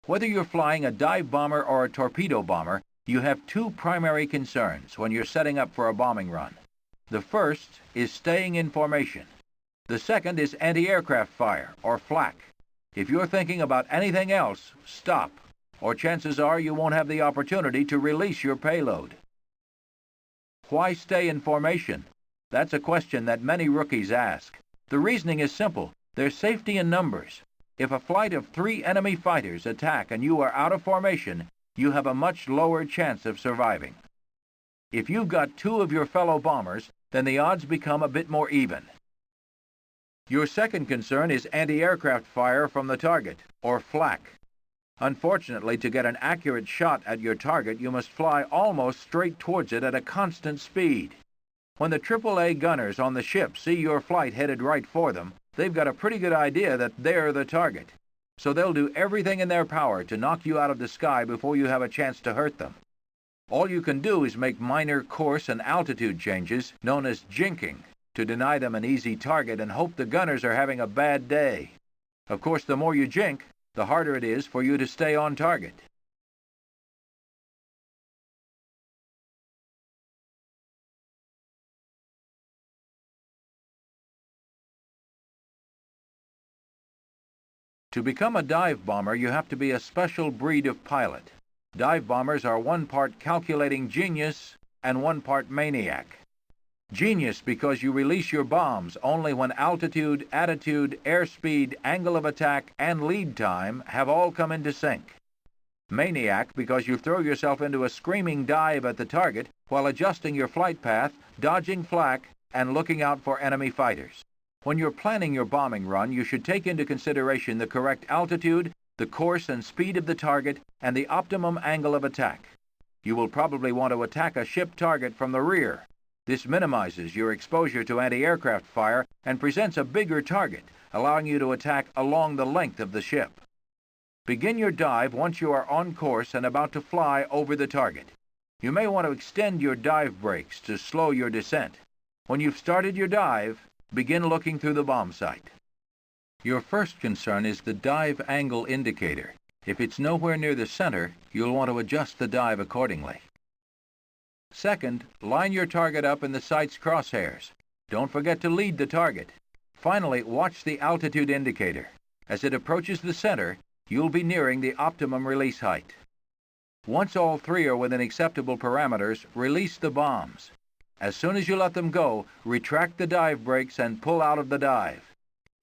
Whether you're flying a dive bomber or a torpedo bomber, you have two primary concerns when you're setting up for a bombing run. The first is staying in formation. The second is anti-aircraft fire, or flak. If you're thinking about anything else, stop, or chances are you won't have the opportunity to release your payload. Why stay in formation? That's a question that many rookies ask. The reasoning is simple. There's safety in numbers. If a flight of 3 enemy fighters attack and you are out of formation, you have a much lower chance of surviving. If you've got 2 of your fellow bombers, then the odds become a bit more even. Your second concern is anti-aircraft fire from the target, or flak. Unfortunately, to get an accurate shot at your target, you must fly almost straight towards it at a constant speed. When the AAA gunners on the ship see your flight headed right for them, they've got a pretty good idea that they're the target. So they'll do everything in their power to knock you out of the sky before you have a chance to hurt them. All you can do is make minor course and altitude changes, known as jinking, to deny them an easy target and hope the gunners are having a bad day. Of course, the more you jink, the harder it is for you to stay on target. To become a dive bomber, you have to be a special breed of pilot. Dive bombers are 1 part calculating genius and 1 part maniac. Genius because you release your bombs only when altitude, attitude, airspeed, angle of attack, and lead time have all come into sync. Maniac because you throw yourself into a screaming dive at the target while adjusting your flight path, dodging flak, and looking out for enemy fighters. When you're planning your bombing run, you should take into consideration the correct altitude, the course and speed of the target, and the optimum angle of attack. You will probably want to attack a ship target from the rear. This minimizes your exposure to anti-aircraft fire and presents a bigger target, allowing you to attack along the length of the ship. Begin your dive once you are on course and about to fly over the target. You may want to extend your dive brakes to slow your descent. When you've started your dive, begin looking through the bomb sight. Your first concern is the dive angle indicator. If it's nowhere near the center, you'll want to adjust the dive accordingly. Second, line your target up in the sight's crosshairs. Don't forget to lead the target. Finally, watch the altitude indicator. As it approaches the center, you'll be nearing the optimum release height. Once all 3 are within acceptable parameters, release the bombs. As soon as you let them go, retract the dive brakes and pull out of the dive.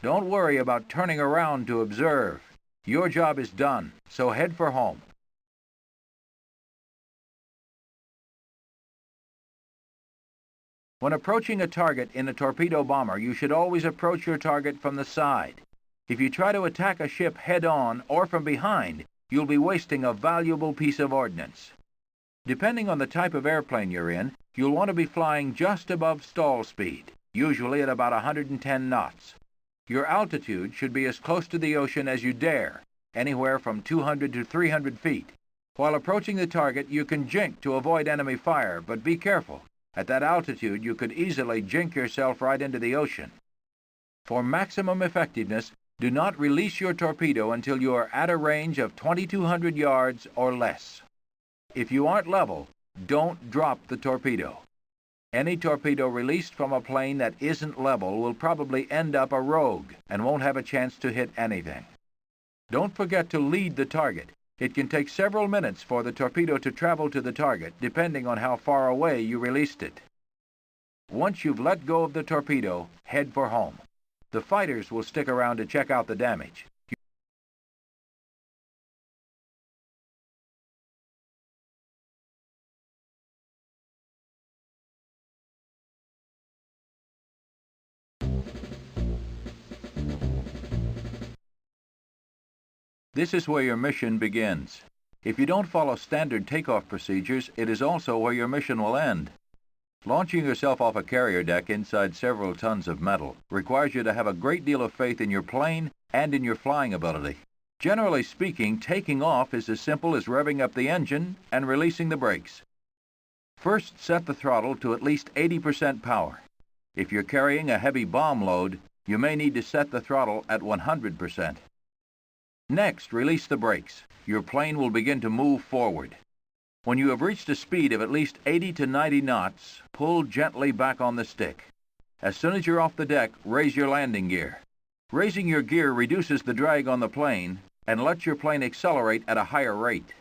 Don't worry about turning around to observe. Your job is done, so head for home. When approaching a target in a torpedo bomber, you should always approach your target from the side. If you try to attack a ship head-on or from behind, you'll be wasting a valuable piece of ordnance. Depending on the type of airplane you're in, you'll want to be flying just above stall speed, usually at about 110 knots. Your altitude should be as close to the ocean as you dare, anywhere from 200 to 300 feet. While approaching the target, you can jink to avoid enemy fire, but be careful. At that altitude, you could easily jink yourself right into the ocean. For maximum effectiveness, do not release your torpedo until you are at a range of 2,200 yards or less. If you aren't level, don't drop the torpedo. Any torpedo released from a plane that isn't level will probably end up a rogue and won't have a chance to hit anything. Don't forget to lead the target. It can take several minutes for the torpedo to travel to the target, depending on how far away you released it. Once you've let go of the torpedo, head for home. The fighters will stick around to check out the damage. This is where your mission begins. If you don't follow standard takeoff procedures, it is also where your mission will end. Launching yourself off a carrier deck inside several tons of metal requires you to have a great deal of faith in your plane and in your flying ability. Generally speaking, taking off is as simple as revving up the engine and releasing the brakes. First, set the throttle to at least 80% power. If you're carrying a heavy bomb load, you may need to set the throttle at 100%. Next, release the brakes. Your plane will begin to move forward. When you have reached a speed of at least 80 to 90 knots, pull gently back on the stick. As soon as you're off the deck, raise your landing gear. Raising your gear reduces the drag on the plane and lets your plane accelerate at a higher rate.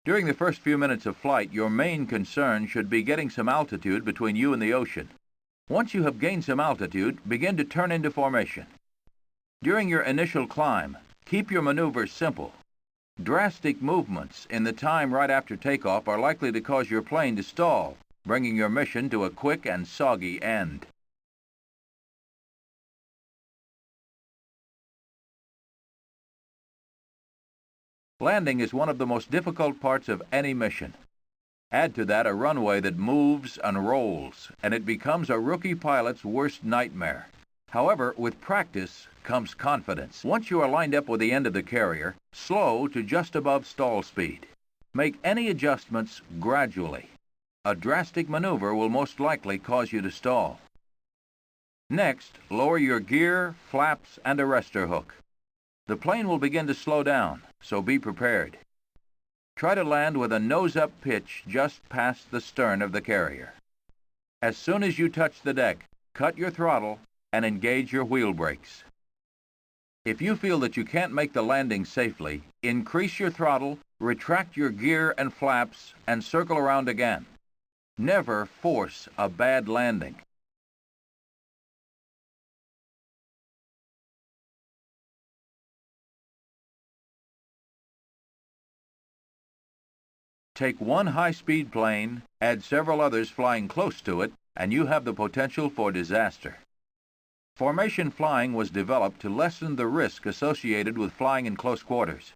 During the first few minutes of flight, your main concern should be getting some altitude between you and the ocean. Once you have gained some altitude, begin to turn into formation. During your initial climb, keep your maneuvers simple. Drastic movements in the time right after takeoff are likely to cause your plane to stall, bringing your mission to a quick and soggy end. Landing is one of the most difficult parts of any mission. Add to that a runway that moves and rolls, and it becomes a rookie pilot's worst nightmare. However, with practice comes confidence. Once you are lined up with the end of the carrier, slow to just above stall speed. Make any adjustments gradually. A drastic maneuver will most likely cause you to stall. Next, lower your gear, flaps, and arrestor hook. The plane will begin to slow down, so be prepared. Try to land with a nose-up pitch just past the stern of the carrier. As soon as you touch the deck, cut your throttle and engage your wheel brakes. If you feel that you can't make the landing safely, increase your throttle, retract your gear and flaps, and circle around again. Never force a bad landing. Take one high-speed plane, add several others flying close to it, and you have the potential for disaster. Formation flying was developed to lessen the risk associated with flying in close quarters.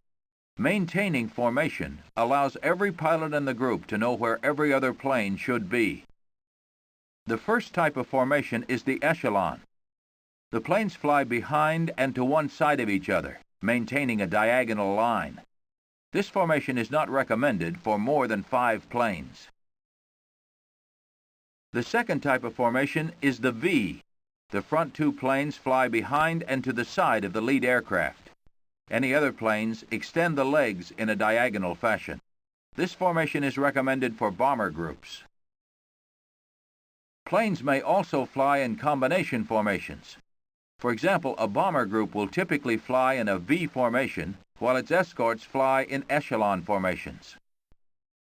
Maintaining formation allows every pilot in the group to know where every other plane should be. The first type of formation is the echelon. The planes fly behind and to one side of each other, maintaining a diagonal line. This formation is not recommended for more than 5 planes. The second type of formation is the V. The front 2 planes fly behind and to the side of the lead aircraft. Any other planes extend the legs in a diagonal fashion. This formation is recommended for bomber groups. Planes may also fly in combination formations. For example, a bomber group will typically fly in a V formation, while its escorts fly in echelon formations.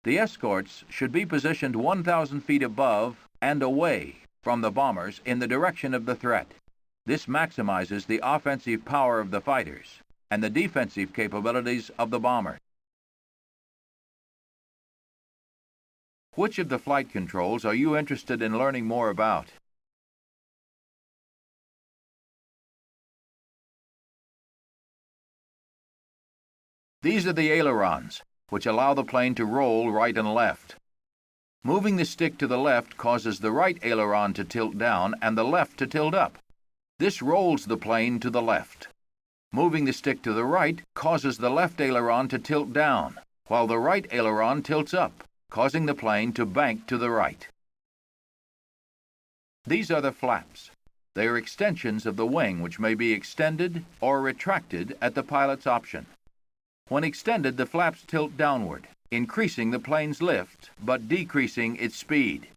The escorts should be positioned 1,000 feet above and away from the bombers in the direction of the threat. This maximizes the offensive power of the fighters and the defensive capabilities of the bomber. Which of the flight controls are you interested in learning more about? These are the ailerons, which allow the plane to roll right and left. Moving the stick to the left causes the right aileron to tilt down and the left to tilt up. This rolls the plane to the left. Moving the stick to the right causes the left aileron to tilt down, while the right aileron tilts up, causing the plane to bank to the right. These are the flaps. They are extensions of the wing which may be extended or retracted at the pilot's option. When extended, the flaps tilt downward, increasing the plane's lift, but decreasing its speed.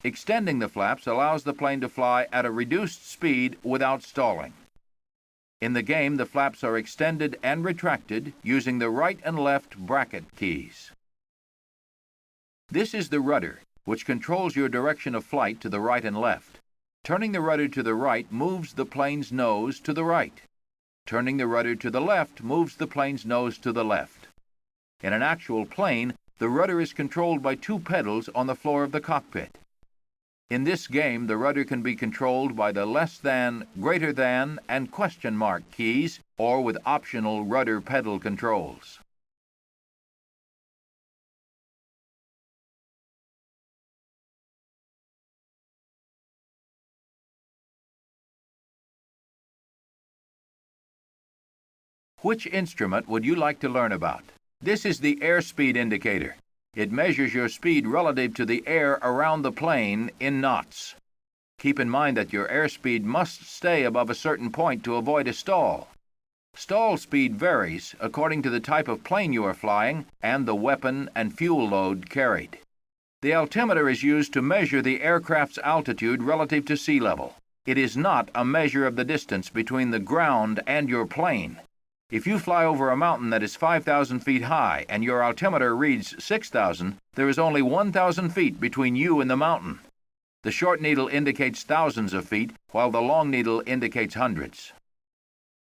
Extending the flaps allows the plane to fly at a reduced speed without stalling. In the game, the flaps are extended and retracted using the right and left bracket keys. This is the rudder, which controls your direction of flight to the right and left. Turning the rudder to the right moves the plane's nose to the right. Turning the rudder to the left moves the plane's nose to the left. In an actual plane, the rudder is controlled by 2 pedals on the floor of the cockpit. In this game, the rudder can be controlled by the less than, greater than, and question mark keys, or with optional rudder pedal controls. Which instrument would you like to learn about? This is the airspeed indicator. It measures your speed relative to the air around the plane in knots. Keep in mind that your airspeed must stay above a certain point to avoid a stall. Stall speed varies according to the type of plane you are flying and the weapon and fuel load carried. The altimeter is used to measure the aircraft's altitude relative to sea level. It is not a measure of the distance between the ground and your plane. If you fly over a mountain that is 5,000 feet high and your altimeter reads 6,000, there is only 1,000 feet between you and the mountain. The short needle indicates thousands of feet, while the long needle indicates hundreds.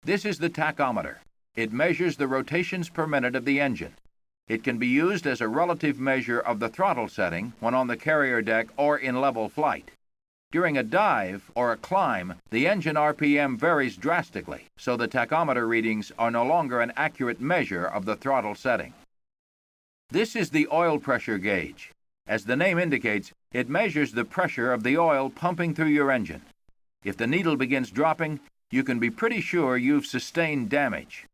This is the tachometer. It measures the rotations per minute of the engine. It can be used as a relative measure of the throttle setting when on the carrier deck or in level flight. During a dive or a climb, the engine RPM varies drastically, so the tachometer readings are no longer an accurate measure of the throttle setting. This is the oil pressure gauge. As the name indicates, it measures the pressure of the oil pumping through your engine. If the needle begins dropping, you can be pretty sure you've sustained damage.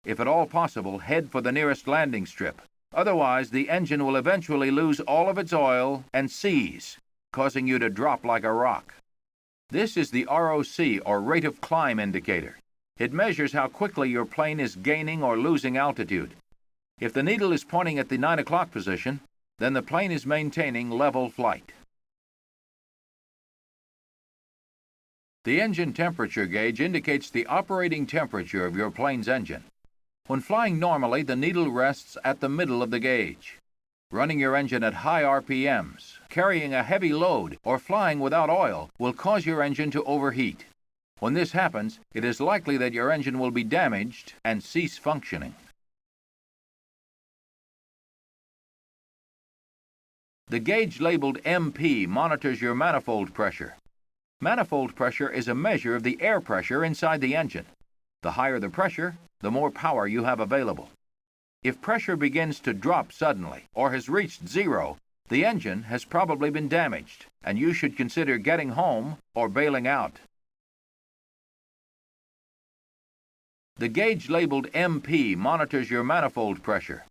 If at all possible, head for the nearest landing strip. Otherwise, the engine will eventually lose all of its oil and seize, causing you to drop like a rock. This is the ROC, or rate of climb indicator. It measures how quickly your plane is gaining or losing altitude. If the needle is pointing at the 9 o'clock position, then the plane is maintaining level flight. The engine temperature gauge indicates the operating temperature of your plane's engine. When flying normally, the needle rests at the middle of the gauge. Running your engine at high RPMs, carrying a heavy load, or flying without oil will cause your engine to overheat. When this happens, it is likely that your engine will be damaged and cease functioning. The gauge labeled MP monitors your manifold pressure. Manifold pressure is a measure of the air pressure inside the engine. The higher the pressure, the more power you have available. If pressure begins to drop suddenly or has reached zero, the engine has probably been damaged, and you should consider getting home or bailing out. The gauge labeled MP monitors your manifold pressure.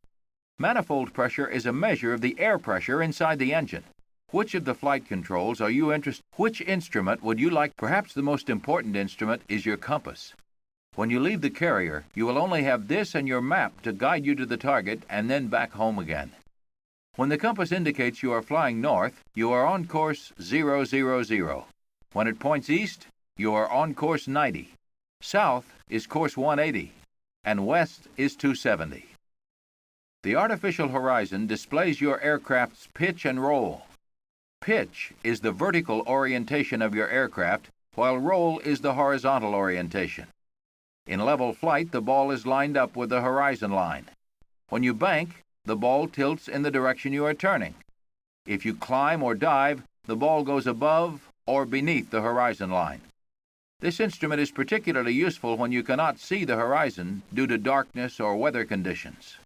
Manifold pressure is a measure of the air pressure inside the engine. Which of the flight controls are you interested in? Which instrument would you like? Perhaps the most important instrument is your compass. When you leave the carrier, you will only have this and your map to guide you to the target and then back home again. When the compass indicates you are flying north, you are on course 000. When it points east, you are on course 90. South is course 180, and west is 270. The artificial horizon displays your aircraft's pitch and roll. Pitch is the vertical orientation of your aircraft, while roll is the horizontal orientation. In level flight, the ball is lined up with the horizon line. When you bank, the ball tilts in the direction you are turning. If you climb or dive, the ball goes above or beneath the horizon line. This instrument is particularly useful when you cannot see the horizon due to darkness or weather conditions.